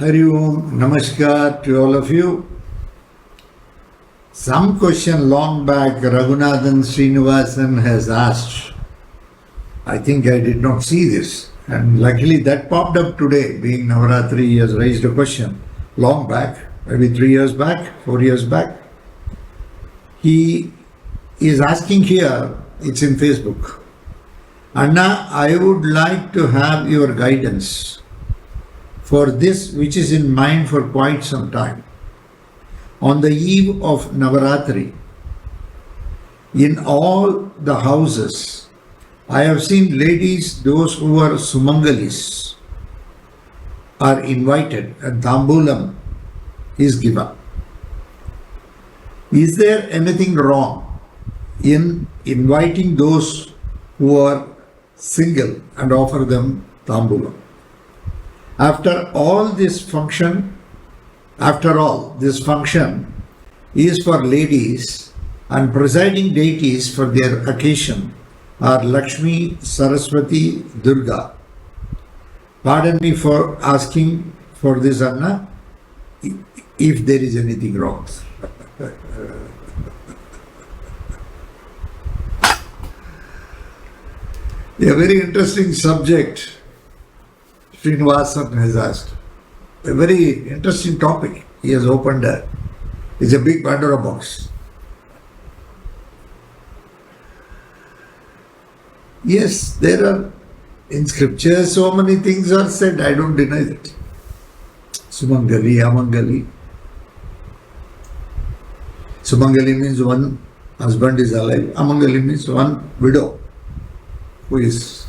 Hari Om, Namaskar to all of you. Some question long back Raghunathan Srinivasan has asked. I think I did not see this. And luckily that popped up today. Being Navaratri, he has raised a question long back, maybe 3 years back, 4 years back. He is asking here, it's in Facebook. Anna, I would like to have your guidance for this which is in mind for quite some time. On the eve of Navaratri, in all the houses, I have seen ladies, those who are Sumangalis, are invited and Tambulam is given. Is there anything wrong in inviting those who are single and offer them Tambulam? After all, this function is for ladies, and presiding deities for their occasion are Lakshmi, Saraswati, Durga. Pardon me for asking for this, Anna, if there is anything wrong. A very interesting subject Srinivasan has asked. A very interesting topic he has opened there. It's a big Pandora box. Yes, there are in scripture so many things are said, I don't deny that. Sumangali, Amangali. Sumangali means one husband is alive. Amangali means one widow who is.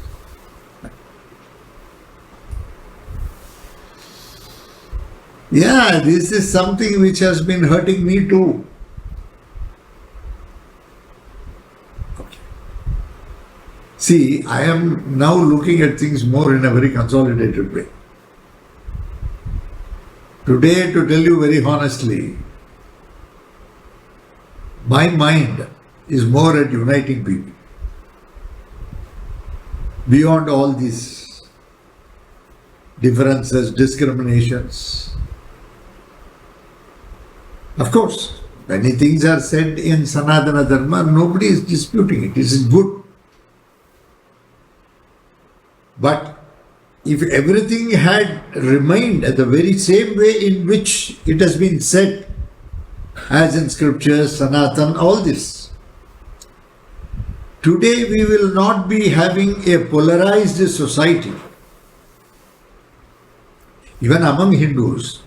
Yeah, this is something which has been hurting me too. Okay. See, I am now looking at things more in a very consolidated way. Today, to tell you very honestly, my mind is more at uniting people. Beyond all these differences, discriminations. Of course, many things are said in Sanatana Dharma, nobody is disputing it. This is good. But if everything had remained the very same way in which it has been said, as in scriptures, Sanatan, all this, today we will not be having a polarized society. Even among Hindus,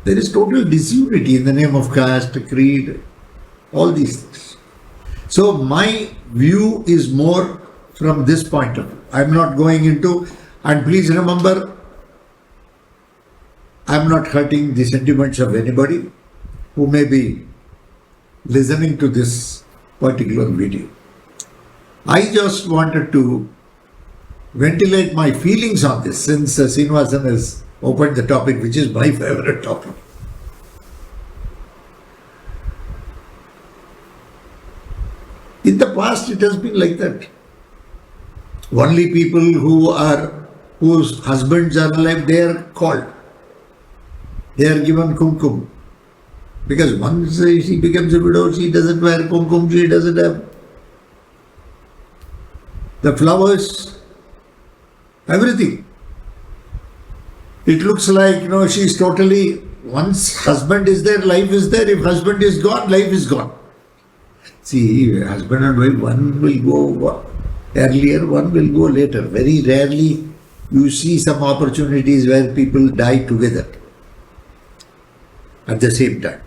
there is total disunity in the name of caste, creed, all these things. So my view is more from this point of view. I am not going into, and please remember, I am not hurting the sentiments of anybody who may be listening to this particular video. I just wanted to ventilate my feelings on this since Srinivasan has opened the topic, which is my favorite topic. In the past, it has been like that. Only people whose husbands are alive, they are called. They are given kumkum. Because once she becomes a widow, she doesn't wear kumkum, she doesn't have the flowers, everything. It looks like, she's totally, once husband is there, life is there. If husband is gone, life is gone. See, husband and wife, one will go earlier, one will go later. Very rarely you see some opportunities where people die together at the same time.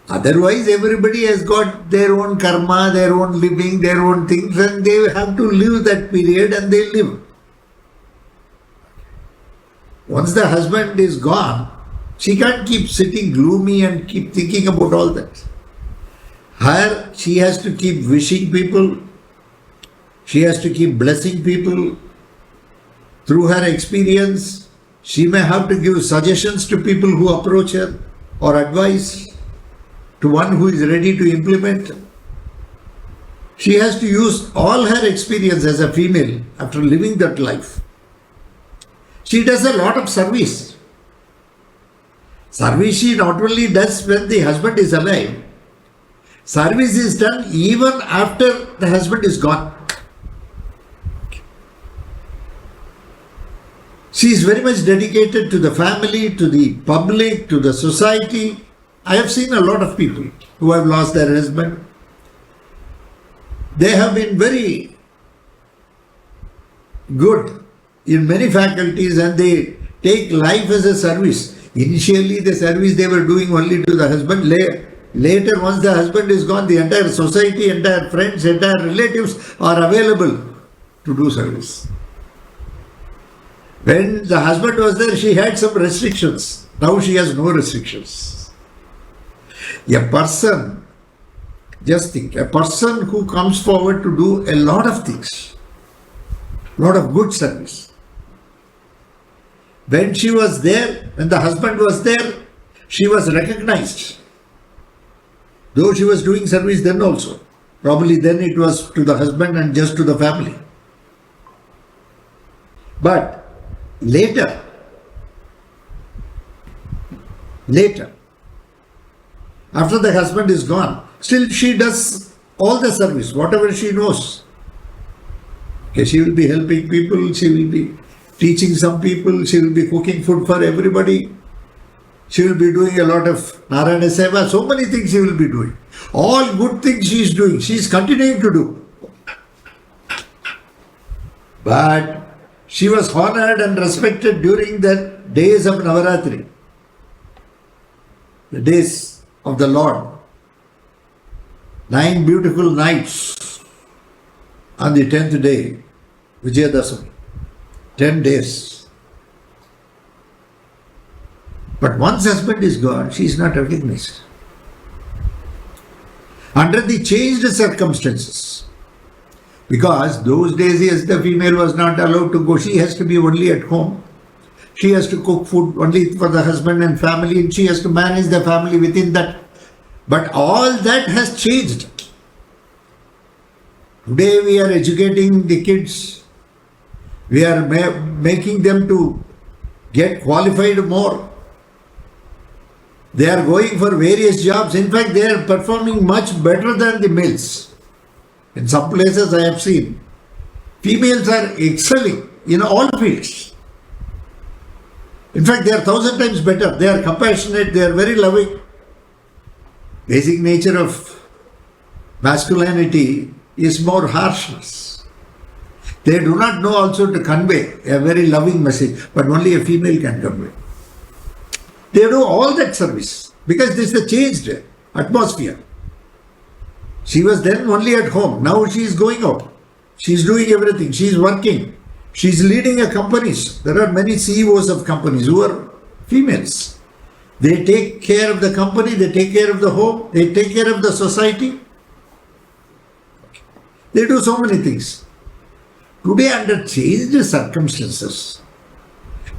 Otherwise, everybody has got their own karma, their own living, their own things, and they have to live that period, and they live. Once the husband is gone, she can't keep sitting gloomy and keep thinking about all that. She has to keep wishing people, she has to keep blessing people. Through her experience, she may have to give suggestions to people who approach her or advice to one who is ready to implement. She has to use all her experience as a female after living that life. She does a lot of service. Service she not only does when the husband is alive, service is done even after the husband is gone. She is very much dedicated to the family, to the public, to the society. I have seen a lot of people who have lost their husband. They have been very good in many faculties and they take life as a service. Initially, the service they were doing only to the husband. Later, once the husband is gone, the entire society, entire friends, entire relatives are available to do service. When the husband was there, she had some restrictions. Now she has no restrictions. A person, just think, a person who comes forward to do a lot of things, lot of good service. When she was there, when the husband was there, she was recognized. Though she was doing service then also. Probably then it was to the husband and just to the family. But later, after the husband is gone, still she does all the service, whatever she knows. Okay, she will be helping people, she will be teaching some people, she will be cooking food for everybody. She will be doing a lot of Narayana Seva, so many things she will be doing. All good things she is doing, she is continuing to do. But she was honored and respected during the days of Navaratri, the days of the Lord. 9 beautiful nights on the 10th day, Vijayadashami. 10 days. But once husband is gone, she is not recognized. Under the changed circumstances, because those days, yes, the female was not allowed to go. She has to be only at home. She has to cook food only for the husband and family, and she has to manage the family within that. But all that has changed. Today we are educating the kids. We are making them to get qualified more. They are going for various jobs. In fact, they are performing much better than the males. In some places I have seen, females are excelling in all fields. In fact, they are 1,000 times better. They are compassionate, they are very loving. Basic nature of masculinity is more harshness. They do not know also to convey a very loving message, but only a female can convey. They do all that service because this is a changed atmosphere. She was then only at home. Now she is going out. She is doing everything. She is working. She is leading a companies. There are many CEOs of companies who are females. They take care of the company. They take care of the home. They take care of the society. They do so many things. Today, under changed circumstances,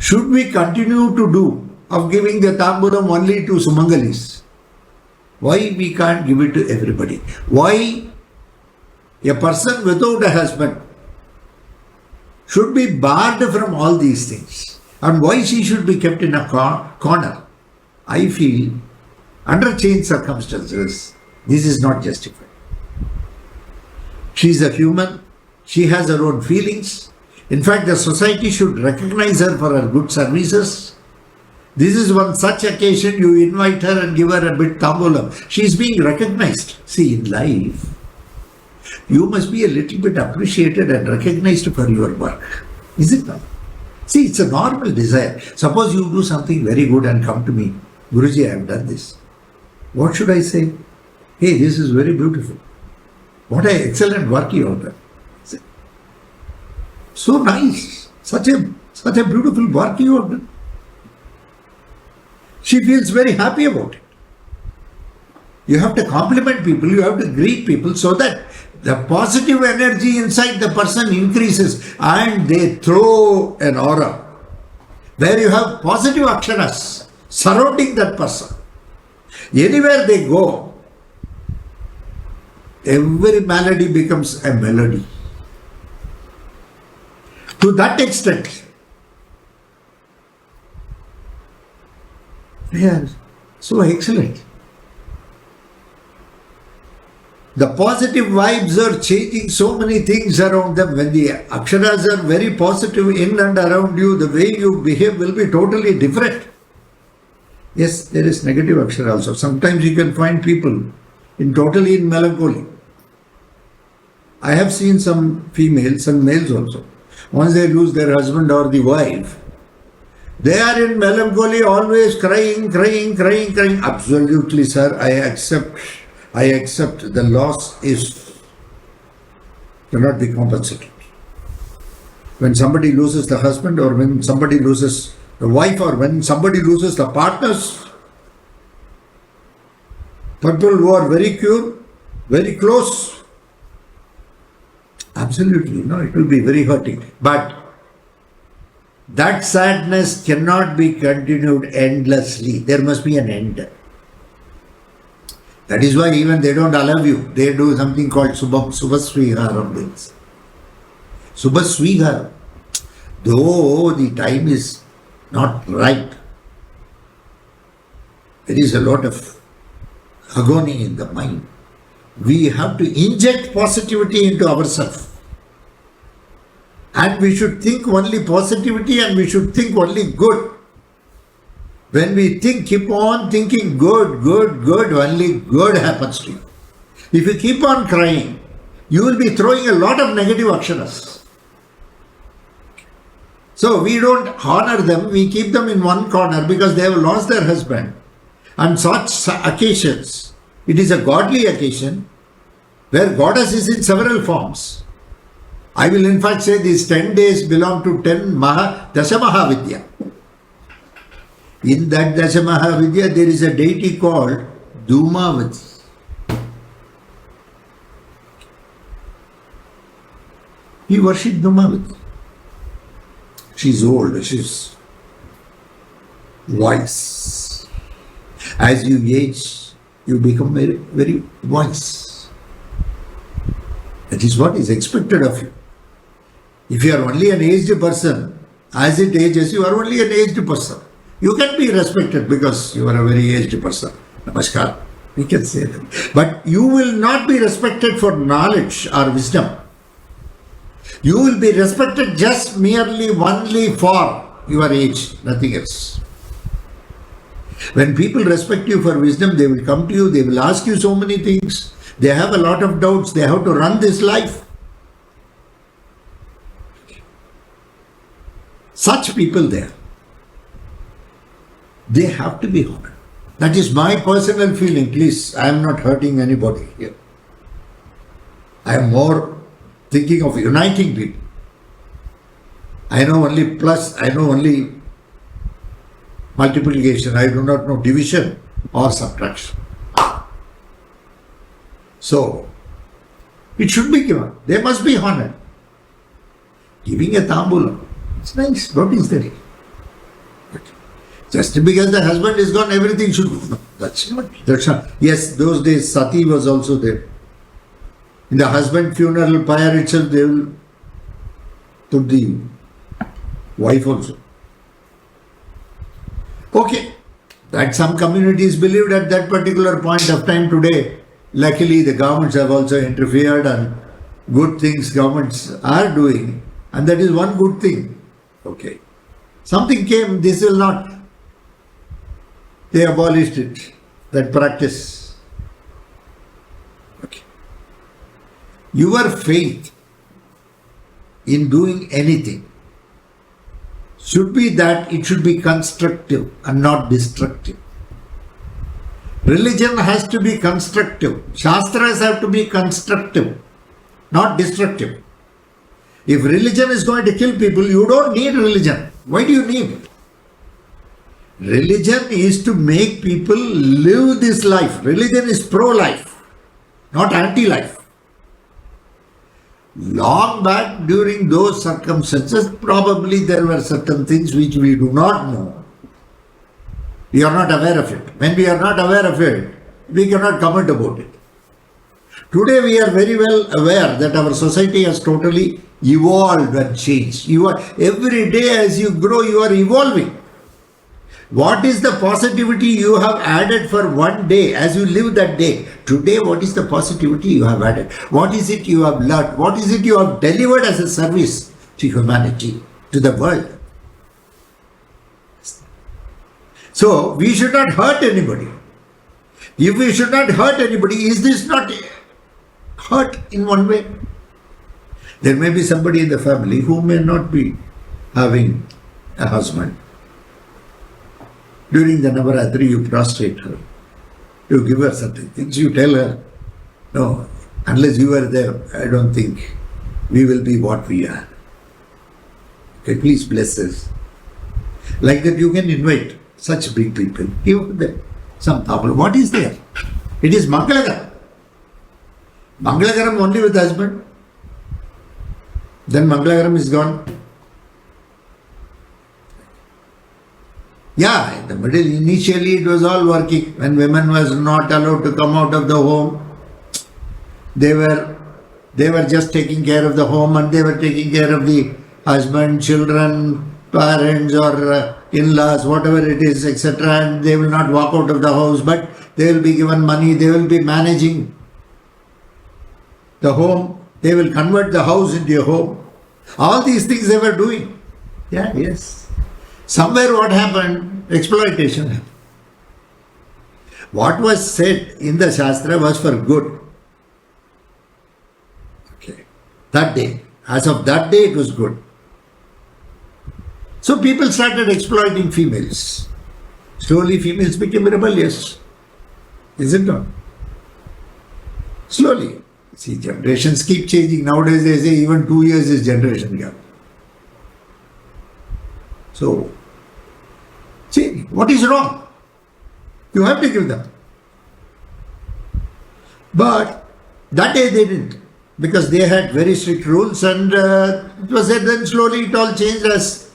should we continue to do of giving the tamburam only to Sumangalis? Why we can't give it to everybody? Why a person without a husband should be barred from all these things? And why she should be kept in a corner? I feel, under changed circumstances, this is not justified. She is a human. She has her own feelings. In fact, the society should recognize her for her good services. This is one such occasion you invite her and give her a bit tambulam. She is being recognized. See, in life, you must be a little bit appreciated and recognized for your work. Is it not? See, it's a normal desire. Suppose you do something very good and come to me. Guruji, I have done this. What should I say? Hey, this is very beautiful. What an excellent work you have done. So nice. Such a beautiful work you have done. She feels very happy about it. You have to compliment people, you have to greet people so that the positive energy inside the person increases and they throw an aura where you have positive aksharas surrounding that person. Anywhere they go, every melody becomes a melody. To that extent, They are so excellent. The positive vibes are changing so many things around them. When the aksharas are very positive in and around you, the way you behave will be totally different. Yes, there is negative akshara also. Sometimes you can find people totally in melancholy. I have seen some females and males also. Once they lose their husband or the wife, they are in melancholy, always crying. Absolutely, sir, I accept the loss cannot be compensated. When somebody loses the husband, or when somebody loses the wife, or when somebody loses the partners, people who are very close, absolutely, no, it will be very hurting. But that sadness cannot be continued endlessly. There must be an end. That is why even they don't allow you. They do something called Subhasviharam. Subhasviharam. Though the time is not right, there is a lot of agony in the mind. We have to inject positivity into ourselves. And we should think only positivity, and we should think only good. When we keep on thinking good, only good happens to you. If you keep on crying, you will be throwing a lot of negative aksharas. So we don't honor them, we keep them in one corner because they have lost their husband. And such occasions, it is a godly occasion where goddess is in several forms. I will in fact say these 10 days belong to Dasha Mahavidya. In that Dasha Mahavidya, there is a deity called Dhumavati. He worshipped Dhumavati. She is old, she is wise. As you age, you become very, very wise. That is what is expected of you. If you are only an aged person, as it ages, you are only an aged person. You can be respected because you are a very aged person. Namaskar. We can say that. But you will not be respected for knowledge or wisdom. You will be respected just merely only for your age, nothing else. When people respect you for wisdom, they will come to you, they will ask you so many things. They have a lot of doubts, they have to run this life. Such people there, they have to be honored. That is my personal feeling. Please, I am not hurting anybody here. I am more thinking of uniting people. I know only plus, I know only multiplication. I do not know division or subtraction. So, it should be given. They must be honored. Giving a tambulam, it's nice. What is there? Just because the husband is gone, everything should go. No, that's not. Yes, those days Sati was also there. In the husband funeral pyre itself, they will put the wife also. Okay, that some communities believed at that particular point of time. Today, luckily the governments have also interfered, and good things governments are doing, and that is one good thing. Okay, something came, this will not. They abolished it, that practice. Okay. Your faith in doing anything should be that it should be constructive and not destructive. Religion has to be constructive. Shastras have to be constructive, not destructive. If religion is going to kill people, you don't need religion. Why do you need it? Religion is to make people live this life. Religion is pro-life, not anti-life. Long back during those circumstances, probably there were certain things which we do not know. We are not aware of it. When we are not aware of it, we cannot comment about it. Today we are very well aware that our society has totally evolved and changed. Every day as you grow, you are evolving. What is the positivity you have added for one day as you live that day? Today, what is the positivity you have added? What is it you have learned? What is it you have delivered as a service to humanity, to the world? So, we should not hurt anybody. If we should not hurt anybody, is this not hurt in one way? There may be somebody in the family who may not be having a husband. During the Navaratri, you prostrate her. You give her certain things. You tell her, no, unless you are there, I don't think we will be what we are. Okay, please bless us. Like that, you can invite such big people. Give them some tabla. What is there? It is Mangalagaram. Mangalagaram only with husband. Then Mangalagaram is gone. Yeah, in the middle, initially it was all working. When women was not allowed to come out of the home, they were just taking care of the home, and they were taking care of the husband, children, parents or in-laws, whatever it is, etc. And they will not walk out of the house, but they will be given money, they will be managing the home, they will convert the house into a home. All these things they were doing. Yeah, yes. Somewhere what happened? Exploitation happened. What was said in the Shastra was for good. Okay. That day. As of that day, it was good. So people started exploiting females. Slowly females became rebellious. Is it not? Slowly. See, generations keep changing. Nowadays they say even 2 years is generation gap. So, see, what is wrong? You have to give them. But that day they didn't, because they had very strict rules, and it was said then slowly it all changed as,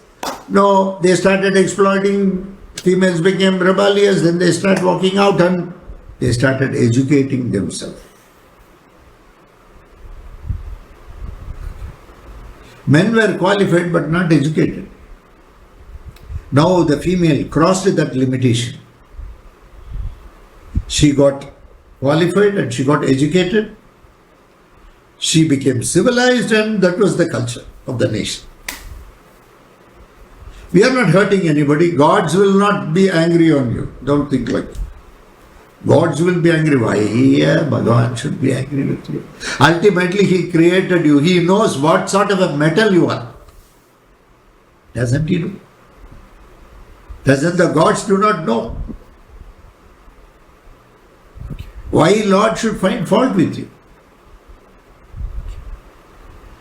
no, they started exploiting, females became rebellious, then they started walking out and they started educating themselves. Men were qualified but not educated. Now the female crossed that limitation. She got qualified and she got educated. She became civilized, and that was the culture of the nation. We are not hurting anybody. Gods will not be angry on you. Don't think like that. Gods will be angry. Why? Bhagavan should be angry with you. Ultimately, He created you. He knows what sort of a metal you are. Doesn't He know? Doesn't the gods do not know? Why Lord should find fault with you?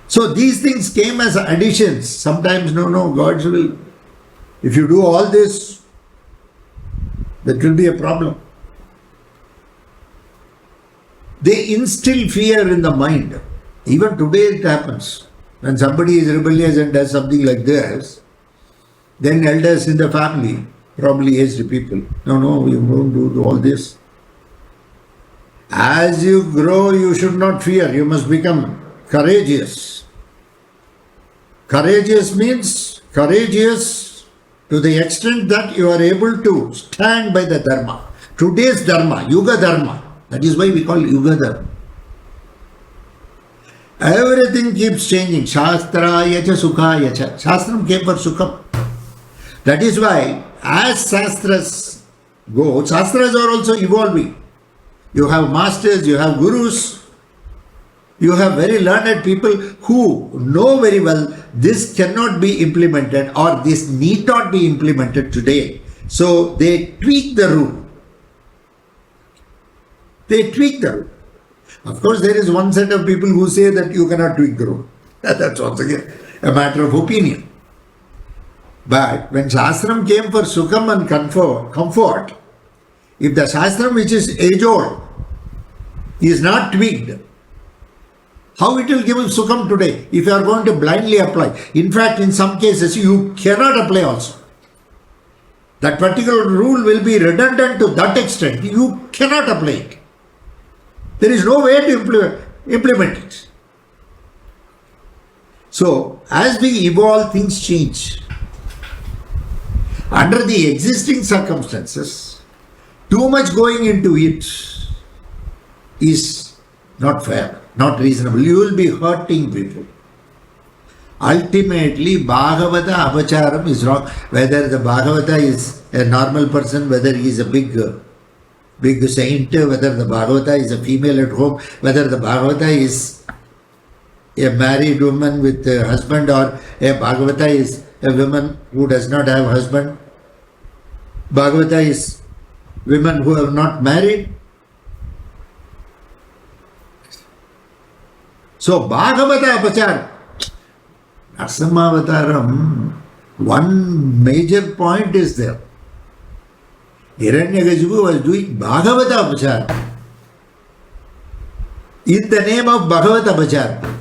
So these things came as additions. Sometimes, no, gods will, if you do all this, that will be a problem. They instill fear in the mind. Even today it happens. When somebody is rebellious and does something like this, then elders in the family, probably aged people, no, you won't do all this. As you grow, you should not fear. You must become courageous. Courageous means courageous to the extent that you are able to stand by the Dharma. Today's Dharma, Yuga Dharma. That is why we call Yuga Dharma. Everything keeps changing. Shastra yacha sukha yacha. Shastram came for sukham. That is why, as Shastras go, Shastras are also evolving. You have masters, you have gurus, you have very learned people who know very well this cannot be implemented or this need not be implemented today. So they tweak the rule. They tweak the rule. Of course, there is one set of people who say that you cannot tweak the rule. That's once again a matter of opinion. But when Shastram came for Sukham and comfort, if the Shastram which is age-old is not tweaked, how it will give Sukham today if you are going to blindly apply? In fact, in some cases, you cannot apply also. That particular rule will be redundant to that extent. You cannot apply it. There is no way to implement it. So, as we evolve, things change. Under the existing circumstances, too much going into it is not fair, not reasonable. You will be hurting people. Ultimately, Bhagavata Apacharam is wrong. Whether the Bhagavata is a normal person, whether he is a big saint, whether the Bhagavata is a female at home, whether the Bhagavata is a married woman with a husband, or a Bhagavata is a woman who does not have husband. Bhagavata is women who are not married. So Bhagavata Apachar, Narsamavataram, one major point is there. Hiranyakashipu was doing Bhagavata Apachar. In the name of Bhagavata Apachar.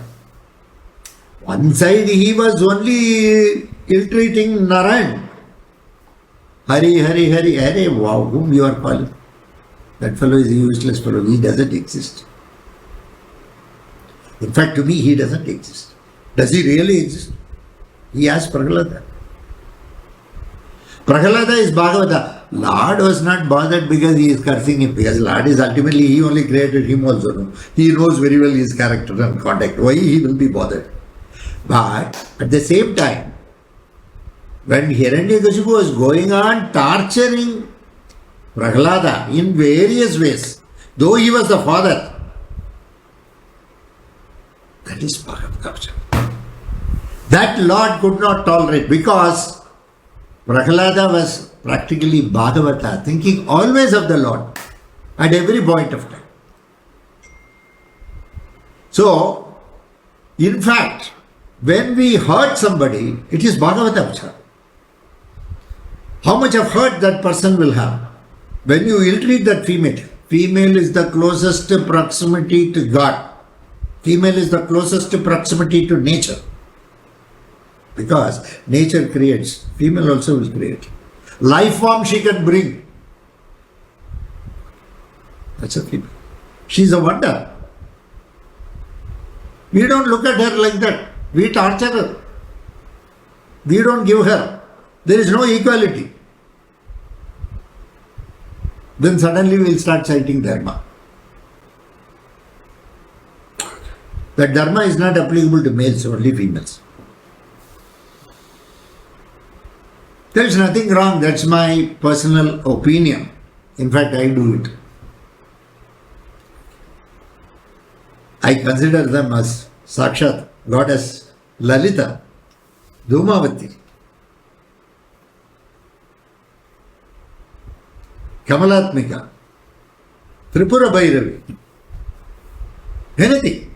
One side he was only ill-treating Narayan. Hari, Hari, Hari, Hari, wow, whom you are calling? That fellow is a useless fellow. He doesn't exist. In fact, to me, he doesn't exist. Does he really exist? He asked Prahalada. Prahalada is Bhagavata. Lord was not bothered because he is cursing him. Because Lord is ultimately, he only created him also. No? He knows very well his character and conduct. Why he will be bothered? But at the same time, when Hiranyakashipu was going on torturing Prahalada in various ways, though he was the father, that is Bhagavata. That Lord could not tolerate, because Prahalada was practically Bhagavata, thinking always of the Lord at every point of time. So, in fact, when we hurt somebody, it is Bhagavata. How much of hurt that person will have? When you ill-treat that female, female is the closest proximity to God. Female is the closest proximity to nature. Because nature creates, female also will create. Life form she can bring. That's a female. She's a wonder. We don't look at her like that. We torture her. We don't give her. There is no equality. Then suddenly we will start citing Dharma. That Dharma is not applicable to males, only females. There is nothing wrong. That's my personal opinion. In fact, I do it. I consider them as Sakshat, goddess Lalita, Dhumavati, Kamalatmika, Tripura Bhairavi, anything.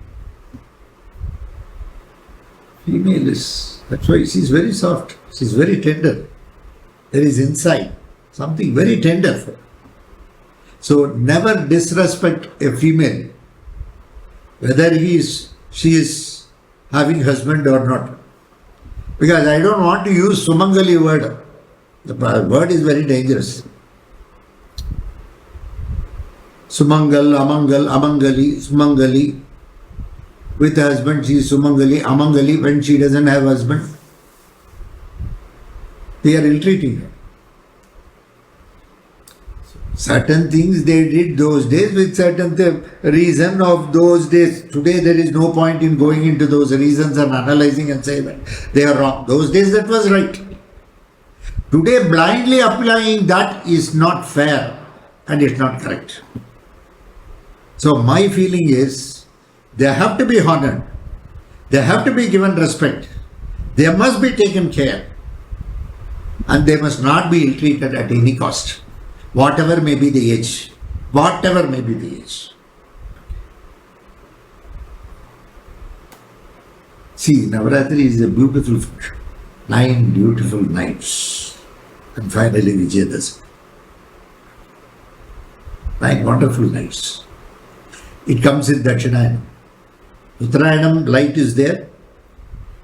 Female is, that's why she is very soft, she is very tender. There is inside something very tender for her. So never disrespect a female, whether she is having husband or not. Because I don't want to use Sumangali word. The word is very dangerous. Sumangal, Amangal, Amangali, Sumangali. With a husband she is Sumangali, Amangali when she doesn't have husband. They are ill-treating her. Certain things they did those days with certain reason of those days. Today there is no point in going into those reasons and analyzing and saying that they are wrong. Those days that was right. Today blindly applying that is not fair and it's not correct. So my feeling is they have to be honored. They have to be given respect. They must be taken care. And they must not be ill-treated at any cost. Whatever may be the age. Whatever may be the age. See, Navaratri is a beautiful function. 9 beautiful nights. And finally Vijayadashmi. 9 wonderful nights. It comes in Dakshinayana. Uttarayanam, light is there.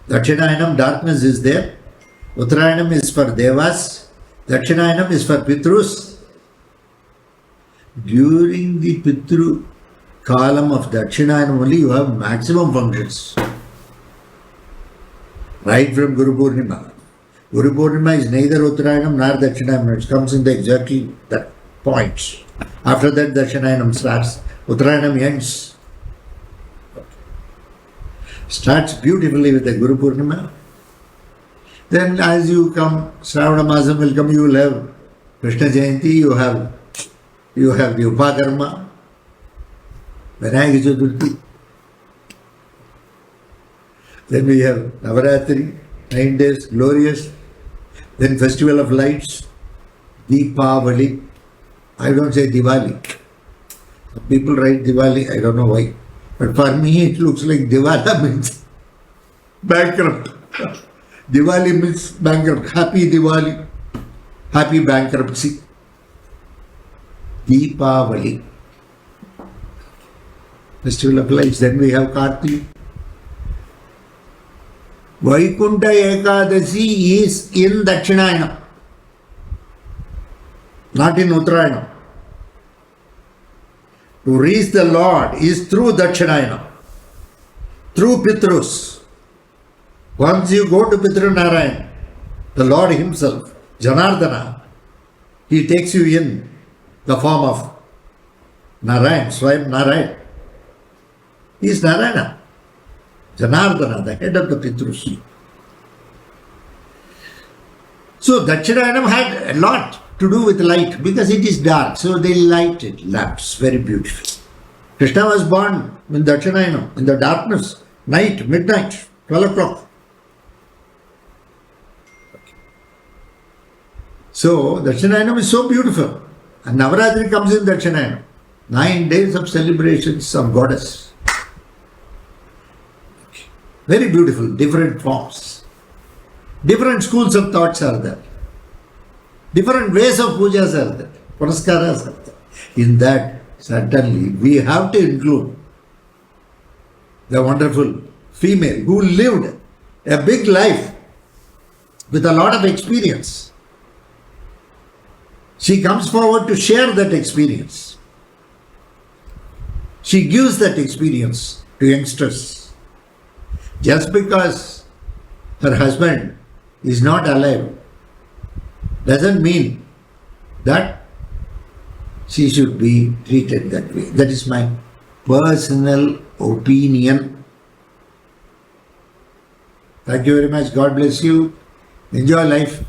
Dakshinayana, darkness is there. Uttarayanam is for Devas. Dakshinayana is for Pitrus. During the Pitru column of Dakshinayana only you have maximum functions. Right from Guru Purnima. Guru Purnima is neither Uttarayanam nor Dakshinayam. It comes in the exactly that point. After that, Dakshinayam starts. Uttarayanam ends. Starts beautifully with the Guru Purnima. Then as you come, Shravana Masam will come, you will have Krishna Jayanti, you have the Upakarma, Vinayaka Chaturthi. Then we have Navaratri, 9 days, glorious. Then Festival of Lights, Deepavali. I don't say Diwali. Some people write Diwali, I don't know why. But for me, it looks like Diwali means bankrupt. Diwali means bankrupt. Happy Diwali. Happy bankruptcy. Deepavali. Festival of Lights. Then we have Karti. Vaikuntha Ekadasi is in Dakshinayana, not in Uttarayana. To reach the Lord is through Dakshinayana, through Pitrus. Once you go to Pitru Narayan, the Lord Himself, Janardana, He takes you in the form of Narayan, Swayam Narayan. He is Narayana. Janardana, the head of the Pitrus. So Dakshinayana had a lot to do with light because it is dark. So they lighted lamps very beautifully. Krishna was born in Dakshinayana, in the darkness, night, midnight, 12 o'clock. So Dakshinayana is so beautiful. And Navaratri comes in Dakshinayana. 9 days of celebrations of goddess. Very beautiful, different forms. Different schools of thoughts are there. Different ways of pujas are there. Puraskaras are there. In that, certainly, we have to include the wonderful female who lived a big life with a lot of experience. She comes forward to share that experience. She gives that experience to youngsters. Just because her husband is not alive doesn't mean that she should be treated that way. That is my personal opinion. Thank you very much. God bless you. Enjoy life.